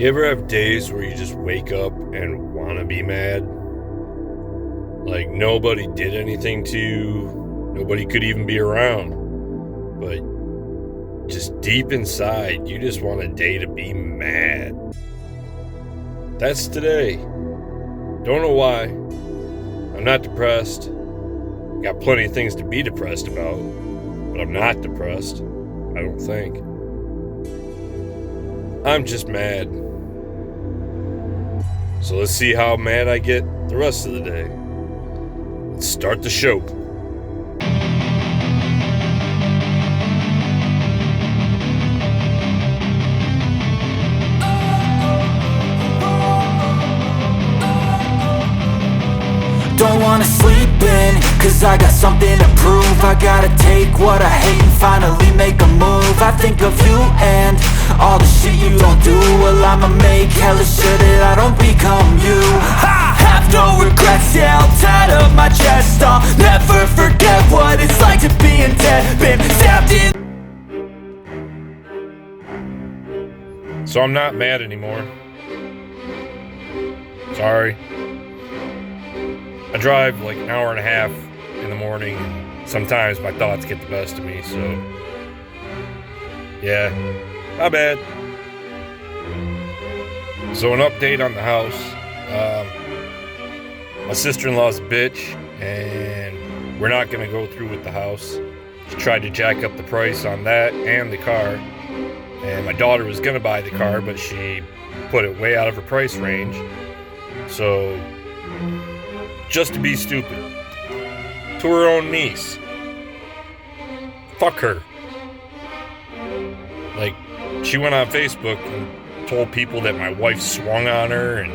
You ever have days where you just wake up and want to be mad? Like nobody did anything to you, nobody could even be around, but just deep inside, you just want a day to be mad. That's today. Don't know why. I'm not depressed. Got plenty of things to be depressed about, but I'm not depressed, I don't think. I'm just mad. So let's see how mad I get the rest of the day. Let's start the show. Don't wanna sleep in, cause I got something to prove. I gotta take what I hate and finally make a move. I think of you and all the shit you don't do. Well, I'ma make hella sure that I don't become you. I have no regrets, yeah, I'll tie up my chest. I'll never forget what it's like to be in debt. Been stabbed in. So I'm not mad anymore. Sorry. I drive like an hour and a half in the morning. Sometimes my thoughts get the best of me, so yeah, my bad. So an update on the house. My sister-in-law's a bitch, and we're not gonna go through with the house. She tried to jack up the price on that and the car, and my daughter was gonna buy the car, but she put it way out of her price range. So just to be stupid. To her own niece. Fuck her. Like, she went on Facebook and told people that my wife swung on her and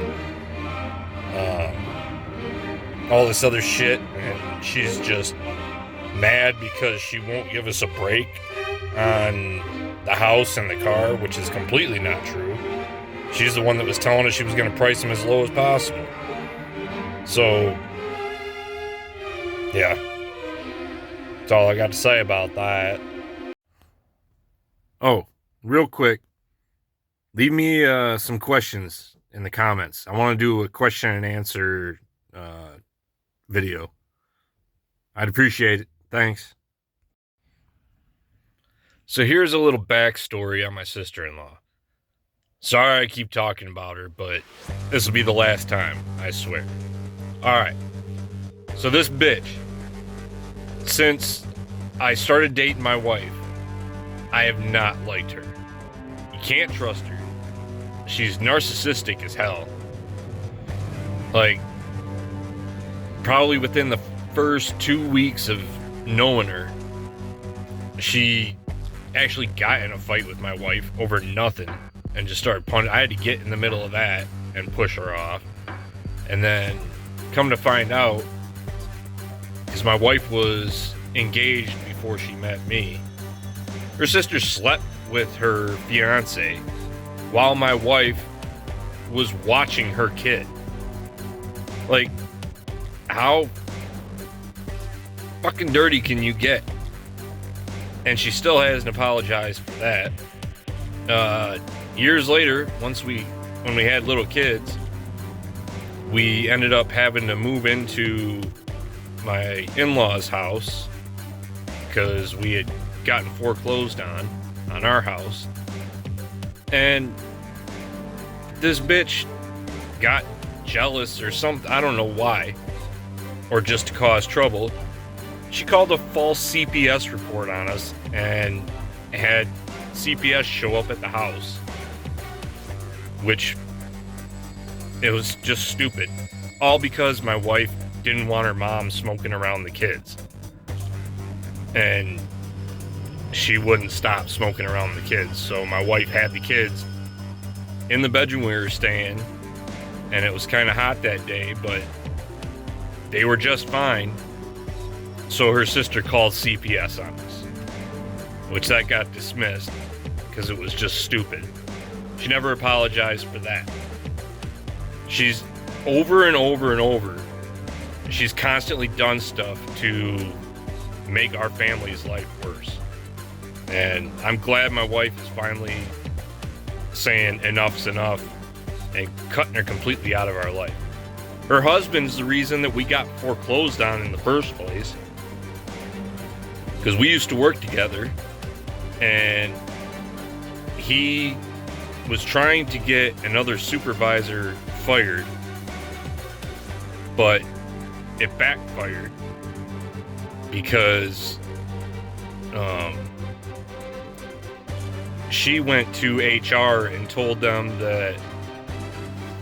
all this other shit, and she's just mad because she won't give us a break on the house and the car, which is completely not true. She's the one that was telling us she was going to price them as low as possible. So, yeah, that's all I got to say about that. Oh, real quick, leave me some questions in the comments. I want to do a question and answer video. I'd appreciate it. Thanks. So here's a little backstory on my sister-in-law. Sorry I keep talking about her, but this will be the last time, I swear. Alright, so this bitch, since I started dating my wife, I have not liked her. You can't trust her. She's narcissistic as hell. Like, probably within the first 2 weeks of knowing her, she actually got in a fight with my wife over nothing and just started punching. I had to get in the middle of that and push her off. And then come to find out, because my wife was engaged before she met me, her sister slept with her fiance while my wife was watching her kid. Like, how fucking dirty can you get? And she still hasn't apologized for that. Years later, when we had little kids, we ended up having to move into my in-laws' house because we had gotten foreclosed on our house. And this bitch got jealous or something, I don't know why, or just to cause trouble. She called a false CPS report on us and had CPS show up at the house, which it was just stupid. All because my wife didn't want her mom smoking around the kids. And she wouldn't stop smoking around the kids. So my wife had the kids in the bedroom we were staying, and it was kind of hot that day, but they were just fine. So her sister called CPS on us, which that got dismissed because it was just stupid. She never apologized for that. She's over and over and over. She's constantly done stuff to make our family's life worse. And I'm glad my wife is finally saying enough's enough and cutting her completely out of our life. Her husband's the reason that we got foreclosed on in the first place, because we used to work together, and he was trying to get another supervisor fired, but it backfired because she went to HR and told them that,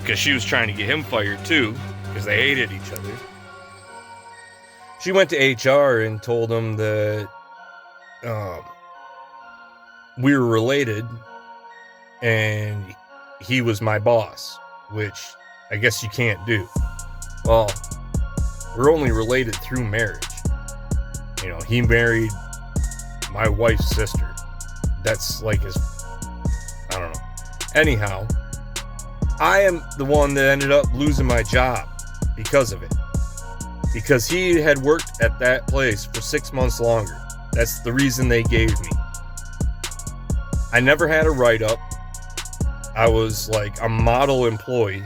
because she was trying to get him fired too, because they hated each other. She went to HR and told them that we were related and he was my boss, which I guess you can't do. Well, we're only related through marriage. You know, he married my wife's sister. That's like his, I don't know. Anyhow, I am the one that ended up losing my job because of it. Because he had worked at that place for 6 months longer. That's the reason they gave me. I never had a write-up. I was like a model employee.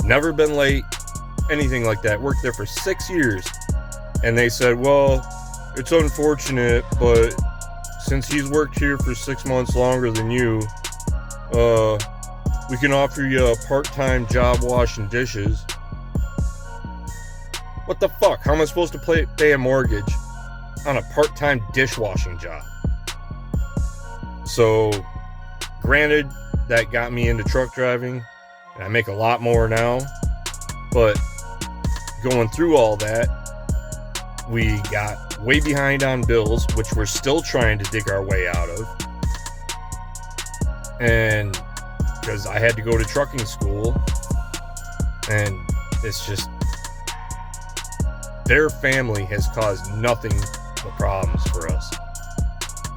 Never been late, anything like that. Worked there for 6 years. And they said, well, it's unfortunate, but since he's worked here for 6 months longer than you, we can offer you a part-time job washing dishes. What the fuck? How am I supposed to pay a mortgage on a part-time dishwashing job? So, granted, that got me into truck driving, and I make a lot more now, but going through all that, we got way behind on bills, which we're still trying to dig our way out of. And because I had to go to trucking school, and it's just, their family has caused nothing but problems for us.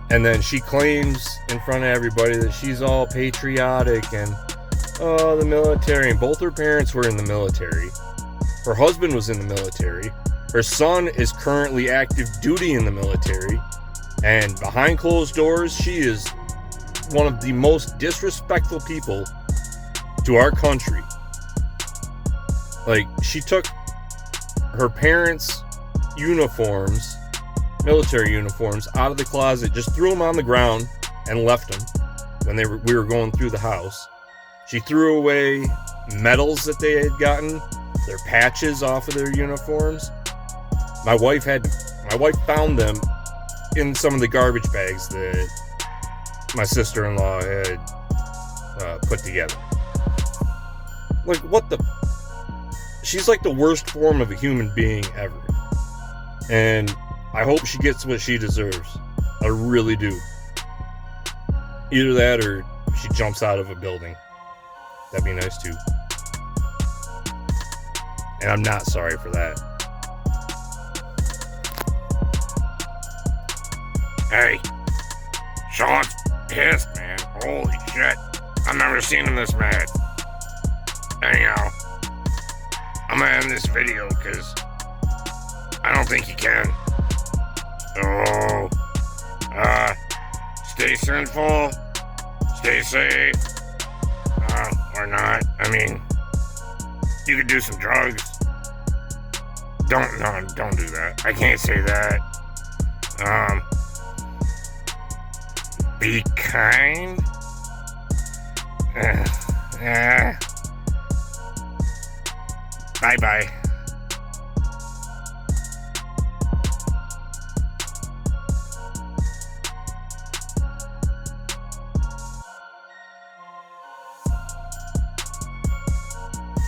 And then she claims in front of everybody that she's all patriotic and, the military. And both her parents were in the military. Her husband was in the military. Her son is currently active duty in the military. And behind closed doors, she is one of the most disrespectful people to our country. Like, she took her parents' uniforms, military uniforms, out of the closet, just threw them on the ground and left them when we were going through the house. She threw away medals that they had gotten, their patches off of their uniforms. My wife found them in some of the garbage bags that my sister-in-law had put together. Like, what the? She's like the worst form of a human being ever. And I hope she gets what she deserves. I really do. Either that or she jumps out of a building. That'd be nice too. And I'm not sorry for that. Hey, Sean's pissed, man. Holy shit. I've never seen him this mad. Anyhow, I'm gonna end this video because I don't think he can. So, stay sinful, stay safe, or not. I mean, you could do some drugs. Don't do that. I can't say that. Be kind. Bye-bye.